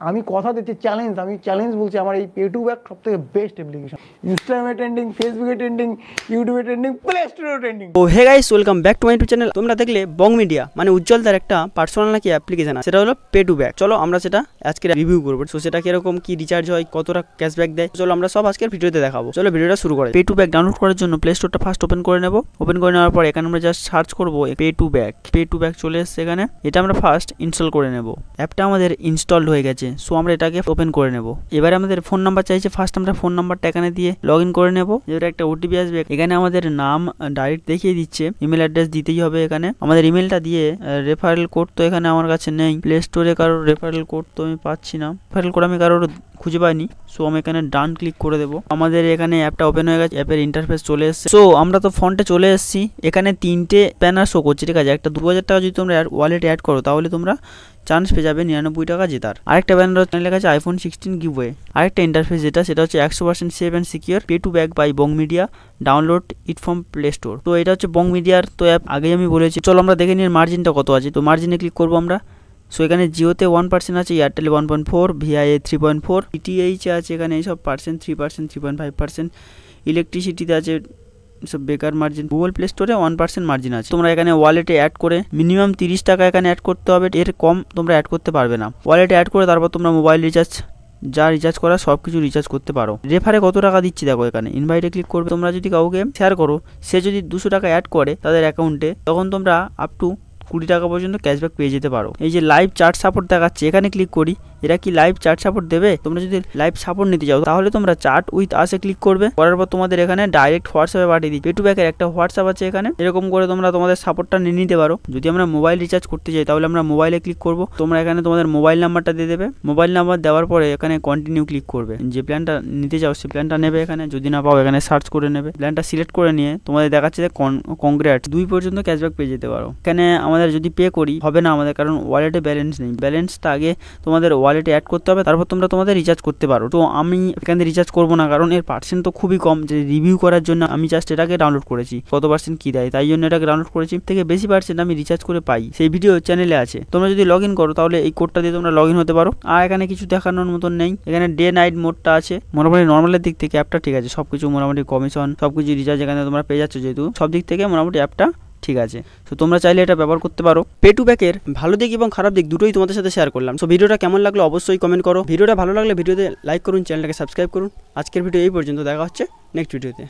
আমি কথা দিচ্ছি চ্যালেঞ্জ, আমি চ্যালেঞ্জ বলছি, আমার এই পে টু ব্যাক সব থেকে বেস্ট অ্যাপ্লিকেশন। ইনস্টাগ্রামে ট্রেন্ডিং, ফেসবুকে ট্রেন্ডিং, ইউটিউবে ট্রেন্ডিং, প্লে স্টোরে ট্রেন্ডিং। ও hey guys, welcome back to my YouTube channel. তোমরা দেখলে বং মিডিয়া মানে উজ্জ্বলদার একটা পার্সোনাল নাকি অ্যাপ্লিকেশন আছে, সেটা হলো পে টু ব্যাক। চলো আমরা সেটা আজকে রিভিউ করবো। সো সেটা কিরকম কি রিচার্জ হয়, কতটা ক্যাশব্যাক দেয়, চলো আমরা সব আজকের ভিডিওতে দেখাবো। চলো ভিডিওটা শুরু করে। পে টু ব্যাক ডাউনলোড করার জন্য প্লে স্টোরটা ফার্স্ট ওপেন করে নেবো। ওপেন করে নেওয়ার পর এখানে আমরা জাস্ট সার্চ করবো pay to back. Pay to back চলে এসছে এখানে। এটা আমরা ফার্স্ট ইনস্টল করে নেব। অ্যাপটা আমাদের ইনস্টলড হয়ে গেছে, সো আমরা এটাকে ওপেন করে নেব। এবারে আমাদের ফোন নাম্বার চাইছে, ফার্স্ট আমরা ফোন নাম্বারটা এখানে দিয়ে লগ ইন করে নেব। এবারে একটা ওটিপি আসবে, এখানে আমাদের নাম ডাইরেক্ট দেখিয়ে দিচ্ছে, ইমেল অ্যাড্রেস দিতেই হবে। এখানে আমাদের ইমেলটা দিয়ে রেফারেল কোড তো এখানে আমার কাছে নেই, প্লে স্টোরে কারোর রেফারেল কোড তো আমি পাচ্ছি না, রেফারেল কোড আমি কারোর খুঁজে পাইনি। সো আমি এখানে ডান ক্লিক করে দেবো। আমাদের এখানে অ্যাপটা ওপেন হয়ে গেছে, অ্যাপের ইন্টারফেস চলে এসেছে। সো আমরা তো ফন্টে চলে এসেছি। এখানে তিনটে ব্যানার শো করছে, ঠিক আছে। একটা 2000 টাকা যদি তোমরা ওয়ালেটে অ্যাড করো তাহলে তোমরা চান্স পেয়ে যাবে 99 টাকা জেতার। আরেকটা ব্যানার লেখা আছে আইফোন 16 গিভওয়ে। আরেকটা ইন্টারফেস সেটা হচ্ছে 100% safe and secure pay to back by Bong Media, download it from play store. তো এটা হচ্ছে বং মিডিয়ার তো অ্যাপ, আগেই আমি বলেছি। চলো আমরা দেখে নিই মার্জিনটা কত আছে। তো মার্জিনে ক্লিক করবো আমরা। সো এখানে জিওতে 1% আছে, এয়ারটেলে 1.4, ভিআইএ 3.4, ডিটিএইচে আছে এখানে এইসব পার্সেন্ট 3%, 3.5%, ইলেকট্রিসিটিতে আছে সব বেকার মার্জিন। গুগল প্লে স্টোরে 1% মার্জিন আছে। তোমরা এখানে ওয়ালেটে অ্যাড করে মিনিমাম 30 টাকা এখানে অ্যাড করতে হবে, এর কম তোমরা অ্যাড করতে পারবে না। ওয়ালেটে অ্যাড করে তারপর তোমরা মোবাইল রিচার্জ যা রিচার্জ করা সব কিছু রিচার্জ করতে পারো। রেফারে কত টাকা দিচ্ছি দেখো, এখানে ইনভাইটে ক্লিক করবে। তোমরা যদি কাউকে শেয়ার করো, সে যদি 200 টাকা অ্যাড করে তাদের অ্যাকাউন্টে, তখন তোমরা আপ টু 20 টাকা পর্যন্ত ক্যাশব্যাক পেয়ে যেতে পারো। এই যে লাইভ চার্ট সাপোর্ট দেখাচ্ছে, এখানে ক্লিক করি। এরা কি লাইভ চার্ট সাপোর্ট দেবে? তোমরা যদি লাইভ সাপোর্ট নিতে চাও তাহলে তোমরা চার্ট উইথ আসে ক্লিক করবে। করার পর তোমাদের এখানে ডাইরেক্ট হোয়াটসঅ্যাপে পাঠিয়ে দিই। পে টু ব্যাকের একটা হোয়াটসঅ্যাপ আছে এখানে, এরকম করে তোমরা তোমাদের সাপোর্টটা নিয়ে নিতে পারো। যদি আমরা মোবাইল রিচার্জ করতে চাই তাহলে আমরা মোবাইলে ক্লিক করব। তোমরা এখানে তোমাদের মোবাইল নাম্বারটা দিয়ে দেবে। মোবাইল নাম্বার দেওয়ার পরে এখানে কন্টিনিউ ক্লিক করবে। যে প্ল্যানটা নিতে চাও সে প্ল্যানটা নেবে এখানে, যদি না পাও এখানে সার্চ করে নেবে। প্ল্যানটা সিলেক্ট করে নিয়ে তোমাদের দেখাচ্ছে যে কংগ্রেটস 2 পর্যন্ত ক্যাশব্যাক পেয়ে যেতে পারো। এখানে আমাদের যদি পে করি হবে না আমাদের, কারণ ওয়ালেটে ব্যালেন্স নেই। ব্যালেন্সটা আগে তোমাদের ওয়ালেটে অ্যাড করতে হবে, তারপর তোমরা তোমাদের রিচার্জ করতে পারো। তো আমি এখানে রিচার্জ করবো না, কারণ এর পার্সেন্ট তো খুবই কম। যে রিভিউ করার জন্য আমি জাস্ট এটাকে ডাউনলোড করেছি, কত পার্সেন্ট কি দেয় তাই জন্য এটাকে ডাউনলোড করেছি। থেকে বেশি পার্সেন্ট আমি রিচার্জ করে পাই, সেই ভিডিও চ্যানেলে আছে। তোমরা যদি লগ ইন করো তাহলে এই কোডটা দিয়ে তোমরা লগ ইন হতে পারো। আর এখানে কিছু দেখানোর মতন নেই। এখানে ডে নাইট মোডটা আছে। মোটামুটি নর্মালের দিক থেকে অ্যাপটা ঠিক আছে, সবকিছু মোটামুটি কমিশন সবকিছু রিচার্জ এখানে তোমরা পেয়ে যাচ্ছ, যেহেতু সব দিক থেকে মোটামুটি অ্যাপটা ঠিক আছে। তো তোমরা চাইলে এটা ব্যবহার করতে পারো। পে টু ব্যাকের ভালো দিক এবং খারাপ দিক দুটোই তোমাদের সাথে শেয়ার করলাম। সো ভিডিওটা কেমন লাগলো অবশ্যই কমেন্ট করো। ভিডিওটা ভালো লাগলে ভিডিওতে লাইক করুন, চ্যানেলটাকে সাবস্ক্রাইব করুন। আজকের ভিডিও এই পর্যন্ত, দেখা হচ্ছে নেক্সট ভিডিওতে।